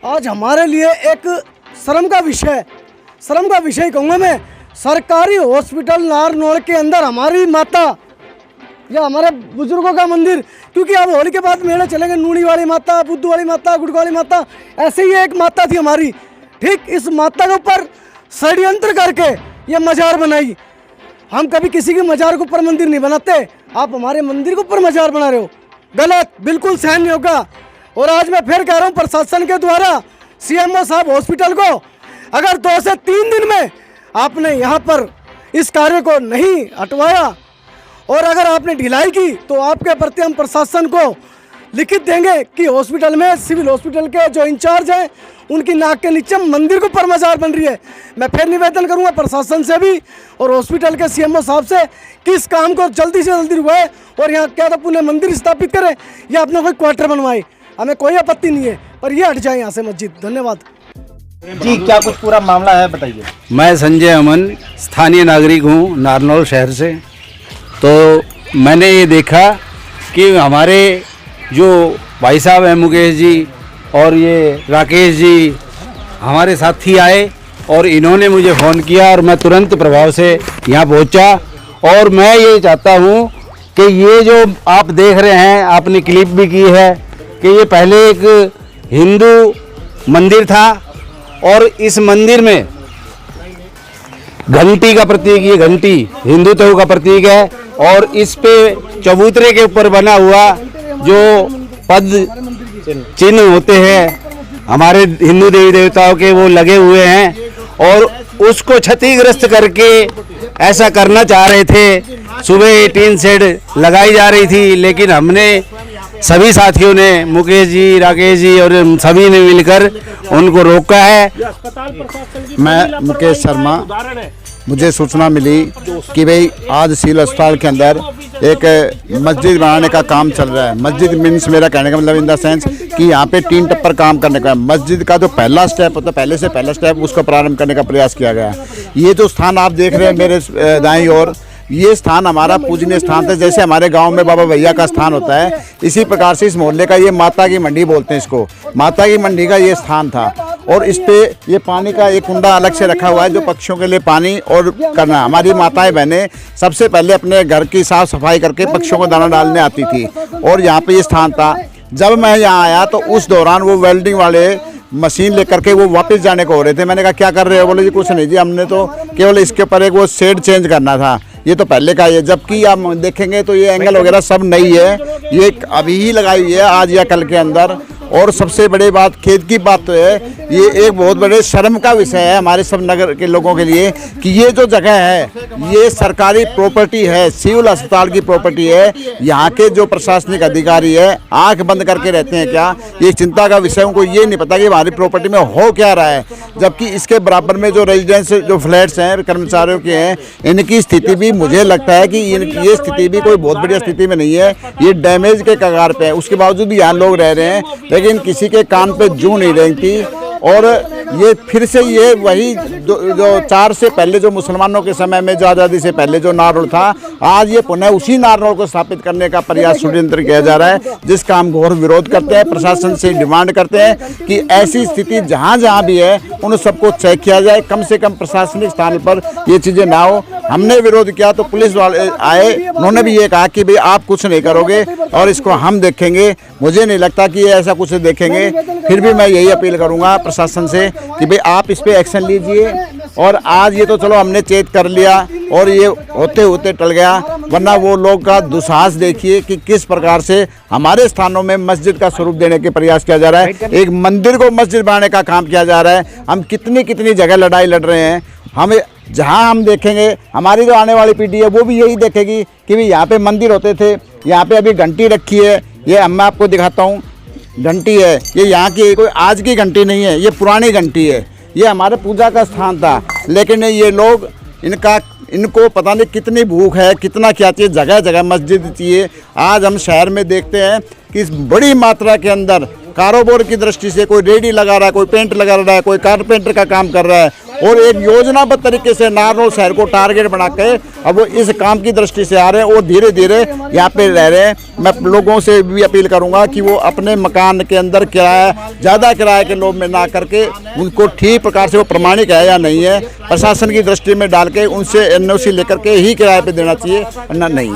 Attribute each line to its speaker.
Speaker 1: आज हमारे लिए एक शर्म का विषय कहूँगा मैं। सरकारी हॉस्पिटल नारनौल के अंदर हमारी माता या हमारे बुजुर्गों का मंदिर, क्योंकि अब होली के बाद मेले चलेंगे, नूनी वाली माता, बुद्धू वाली माता, गुड़ वाली माता, ऐसे ही एक माता थी हमारी। ठीक इस माता के ऊपर षड्यंत्र करके ये मजार बनाई। हम कभी किसी के मजार के ऊपर मंदिर नहीं बनाते, आप हमारे मंदिर के ऊपर मजार बना रहे हो, गलत, बिल्कुल सहन नहीं होगा। और आज मैं फिर कह रहा हूँ, प्रशासन के द्वारा सीएमओ साहब हॉस्पिटल को अगर 2 से 3 दिन में आपने यहाँ पर इस कार्य को नहीं हटवाया और अगर आपने ढिलाई की तो आपके प्रति हम प्रशासन को लिखित देंगे कि हॉस्पिटल में, सिविल हॉस्पिटल के जो इंचार्ज हैं उनकी नाक के नीचे मंदिर के ऊपर मजार बन रही है। मैं फिर निवेदन करूंगा प्रशासन से भी और हॉस्पिटल के सीएमओ साहब से कि इस काम को जल्दी से जल्दी रुकवाए और यहाँ क्या तो पुनः मंदिर स्थापित करें या अपना कोई क्वार्टर बनवाए, हमें कोई आपत्ति नहीं है, पर ये हट जाए यहाँ से मस्जिद। धन्यवाद
Speaker 2: जी। क्या कुछ पूरा मामला है बताइए।
Speaker 3: मैं संजय अमन, स्थानीय नागरिक हूँ नारनौल शहर से। तो मैंने ये देखा कि हमारे जो भाई साहब हैं मुकेश जी और ये राकेश जी हमारे साथी आए और इन्होंने मुझे फ़ोन किया और मैं तुरंत प्रभाव से यहाँ पहुँचा। और मैं ये चाहता हूँ कि ये जो आप देख रहे हैं, आपने क्लिप भी की है कि ये पहले एक हिंदू मंदिर था और इस मंदिर में घंटी का प्रतीक, ये घंटी हिंदुत्व का प्रतीक है और इस पे चबूतरे के ऊपर बना हुआ जो पद चिन्ह होते हैं हमारे हिंदू देवी देवताओं के, वो लगे हुए हैं और उसको क्षतिग्रस्त करके ऐसा करना चाह रहे थे। सुबह टीन शेड लगाई जा रही थी, लेकिन हमने सभी साथियों ने, मुकेश जी, राकेश जी और सभी ने मिलकर उनको रोका है।
Speaker 4: मैं मुकेश शर्मा, मुझे सूचना मिली कि भाई आज सिविल अस्पताल के अंदर एक मस्जिद बनाने का काम चल रहा है। मस्जिद मीन्स, मेरा कहने का मतलब इन द सेंस कि यहाँ पे 3 टप्पर काम करने का, मस्जिद का जो पहला स्टेप होता है, पहले से पहला स्टेप, उसको प्रारंभ करने का प्रयास किया गया। ये जो स्थान आप देख रहे हैं मेरे दाईं ओर, ये स्थान हमारा पूजनीय स्थान था। जैसे हमारे गांव में बाबा भैया का स्थान होता है, इसी प्रकार से इस मोहल्ले का ये माता की मंडी बोलते हैं इसको, माता की मंडी का ये स्थान था। और इस पे ये पानी का एक कुंडा अलग से रखा हुआ है जो पक्षियों के लिए पानी और करना। हमारी माताएं बहनें सबसे पहले अपने घर की साफ सफाई करके पक्षियों को दाना डालने आती थी और यहाँ पे ये स्थान था। जब मैं यहाँ आया तो उस दौरान वो वेल्डिंग वाले मशीन लेकर के वो वापस जाने को हो रहे थे। मैंने कहा क्या कर रहे हो? बोले जी कुछ नहीं जी, हमने तो केवल इसके ऊपर एक वो शेड चेंज करना था, ये तो पहले का है। जबकि आप देखेंगे तो ये एंगल वगैरह सब नई है, ये अभी ही लगाई हुई है आज या कल के अंदर। और सबसे बड़ी बात, खेद की बात तो है, ये एक बहुत बड़े शर्म का विषय है हमारे सब नगर के लोगों के लिए कि ये जो जगह है ये सरकारी प्रॉपर्टी है, सिविल अस्पताल की प्रॉपर्टी है। यहाँ के जो प्रशासनिक अधिकारी है आंख बंद करके रहते हैं क्या? ये चिंता का विषय, उनको ये नहीं पता कि हमारी प्रॉपर्टी में हो क्या रहा है। जबकि इसके बराबर में जो रेजिडेंस, जो फ्लैट्स हैं कर्मचारियों के हैं, इनकी स्थिति भी मुझे लगता है कि ये स्थिति भी कोई बहुत बढ़िया स्थिति में नहीं है, ये डैमेज के कगार पे है। उसके बावजूद भी यहाँ लोग रह रहे हैं, लेकिन किसी के कान पे जूं नहीं रहती। और ये फिर से ये वही जो 4 से पहले जो मुसलमानों के समय में, जो आज़ादी से पहले जो नारनौल था, आज ये पुनः उसी नारनौल को स्थापित करने का प्रयास षड्यंत्र किया जा रहा है, जिसका हम घोर विरोध करते हैं। प्रशासन से डिमांड करते हैं कि ऐसी स्थिति जहाँ जहाँ भी है उन सबको चेक किया जाए, कम से कम प्रशासनिक स्थान पर ये चीज़ें ना हो। हमने विरोध किया तो पुलिस वाले आए, उन्होंने भी ये कहा कि भाई आप कुछ नहीं करोगे और इसको हम देखेंगे। मुझे नहीं लगता कि ये ऐसा कुछ देखेंगे। फिर भी मैं यही अपील करूँगा प्रशासन से कि भाई आप इस पे एक्शन लीजिए। और आज ये तो चलो हमने चेत कर लिया और ये होते होते टल गया, वरना वो लोग का दुस्साहस देखिए कि किस प्रकार से हमारे स्थानों में मस्जिद का स्वरूप देने के प्रयास किया जा रहा है। एक मंदिर को मस्जिद बनाने का काम किया जा रहा है। हम कितनी कितनी जगह लड़ाई लड़ रहे हैं। हमें जहाँ हम देखेंगे, हमारी जो आने वाली पीढ़ी है वो भी यही देखेगी कि भाई यहाँ पे मंदिर होते थे, यहाँ पे अभी घंटी रखी है। ये मैं आपको दिखाता हूँ, घंटी है ये, यहाँ की कोई आज की घंटी नहीं है, ये पुरानी घंटी है। ये हमारे पूजा का स्थान था, लेकिन ये लोग इनको पता नहीं कितनी भूख है, कितना क्या चाहिए, जगह जगह मस्जिद चाहिए। आज हम शहर में देखते हैं कि इस बड़ी मात्रा के अंदर कारोबार की दृष्टि से कोई रेडी लगा रहा है, कोई पेंट लगा रहा है, कोई कारपेंटर का काम कर रहा है, और एक योजनाबद्ध तरीके से नारनौल शहर को टारगेट बना के अब वो इस काम की दृष्टि से आ रहे हैं और धीरे धीरे यहाँ पे रह रहे हैं। मैं लोगों से भी अपील करूंगा कि वो अपने मकान के अंदर किराया ज़्यादा किराए के लोभ में ना करके उनको ठीक प्रकार से वो प्रमाणिक है या नहीं है प्रशासन की दृष्टि में डाल के उनसे NOC लेकर के ही किराए पे देना चाहिए, वरना नहीं।